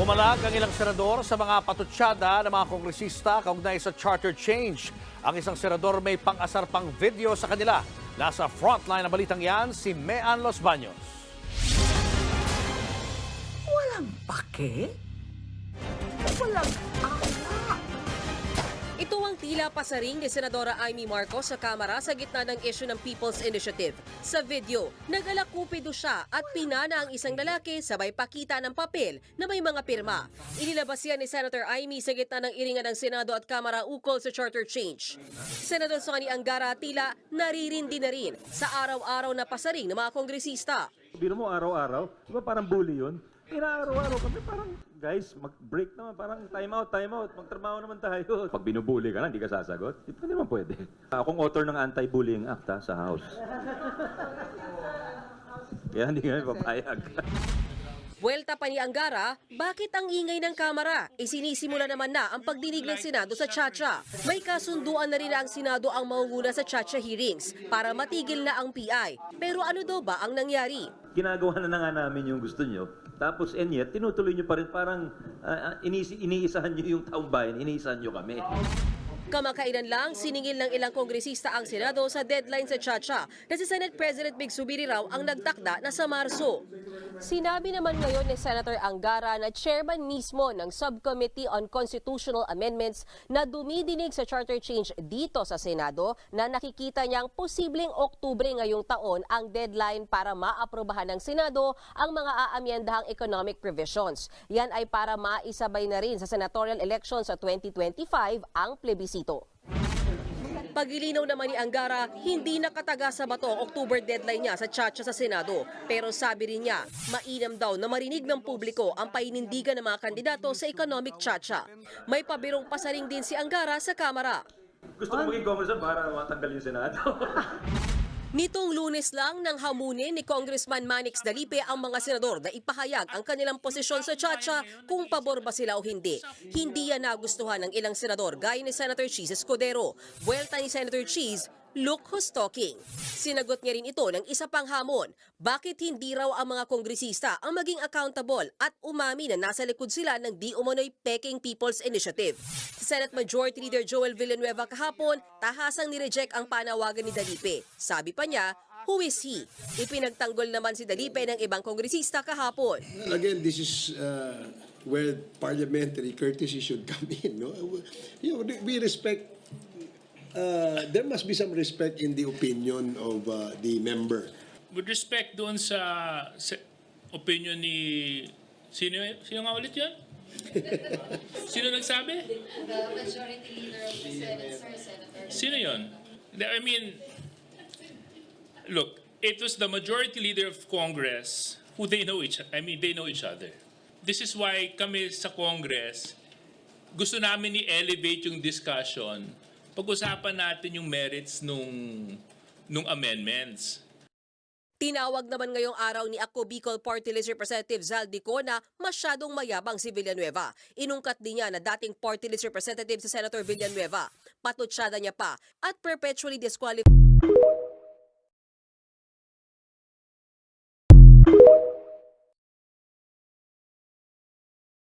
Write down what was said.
Pumalag ang ilang senador sa mga patutsyada ng mga kongresista kaugnay sa charter change. Ang isang senador may pang-asar pang video sa kanila. Nasa frontline ng balitang yan si Mean Los Baños. Walang pake? Walang ala? Ito ang tila pasaring ni Senadora Amy Marcos sa Kamara sa gitna ng issue ng People's Initiative. Sa video, nagalakupido siya at pinana ang isang lalaki sabay pakita ng papel na may mga pirma. Inilabas yan ni Senator Amy sa gitna ng iringan ng Senado at Kamara ukol sa charter change. Senador Sonny Angara tila naririndi na rin sa araw-araw na pasaring ng mga kongresista. Biro mo araw-araw, di ba parang bully yun? Araw-araw kami parang, guys, mag-break naman, parang time out, magtrabaho naman tayo. Pag binubuli ka na, hindi ka sasagot, di naman pwede. Akong author ng Anti-Bullying Act sa House. Kaya hindi kami papayag. Buwelta pa ni Angara, bakit ang ingay ng Kamara? Isinisimula naman na ang pagdinig ng Senado sa Chacha. May kasunduan na rin ang Senado ang mangunguna sa Chacha hearings para matigil na ang PI. Pero ano daw ba ang nangyari? Ginagawa na nga namin yung gusto nyo, tapos and yet, tinutuloy nyo pa rin parang iniisahan nyo yung taong bayan, iniisahan nyo kami. Kamakailan lang, siningil ng ilang kongresista ang Senado sa deadline sa Chacha na si Senate President Big Subiri raw ang nagtakda na sa Marso. Sinabi naman ngayon ni Senator Angara na chairman mismo ng Subcommittee on Constitutional Amendments na dumidinig sa charter change dito sa Senado na nakikita niyang posibleng Oktubre ngayong taon ang deadline para maaprobahan ng Senado ang mga aamyendahang economic provisions. Yan ay para maisabay na rin sa senatorial election sa 2025 ang plebisito. Pagilinaw naman ni Angara, hindi nakataga sa bato ang October deadline niya sa Chacha sa Senado. Pero sabi rin niya, mainam daw na marinig ng publiko ang painindigan ng mga kandidato sa economic Chacha. May pabirong pasaring din si Angara sa Kamara. Gusto ko maging congressman para matanggal yung Senado. Nitong Lunes lang nang hamunin ni Congressman Manix Dalipe ang mga senador na ipahayag ang kanilang posisyon sa Chacha kung pabor ba sila o hindi. Hindi yan nagustuhan ng ilang senador gaya ni Senator Cheese Escudero. Buwelta ni Senator Cheese, look who's talking. Sinagot niya rin ito ng isa pang hamon. Bakit hindi raw ang mga kongresista ang maging accountable at umami na nasa likod sila ng di umano'y Peking People's Initiative? Senate Majority Leader Joel Villanueva kahapon, tahasang nireject ang panawagan ni Dalipe. Sabi pa niya, who is he? Ipinagtanggol naman si Dalipe ng ibang kongresista kahapon. Again, this is where parliamentary courtesy should come in. No? You know, we respect. There must be some respect in the opinion of the member. With respect doon sa opinion ni... Sino nga ulit yun? Sino nagsabi? The majority leader of the Senate, sir, Senator. Sino yun? I mean, look, it was the majority leader of Congress who they know each other. This is why kami sa Congress, gusto namin i-elevate yung discussion. Pag-usapan natin yung merits nung amendments. Tinawag naman ngayong araw ni Ako Bicol Party List Representative Zaldico na masyadong mayabang si Villanueva. Inungkat din niya na dating Party List Representative si Senator Villanueva. Patutsyada niya pa at perpetually disqualified.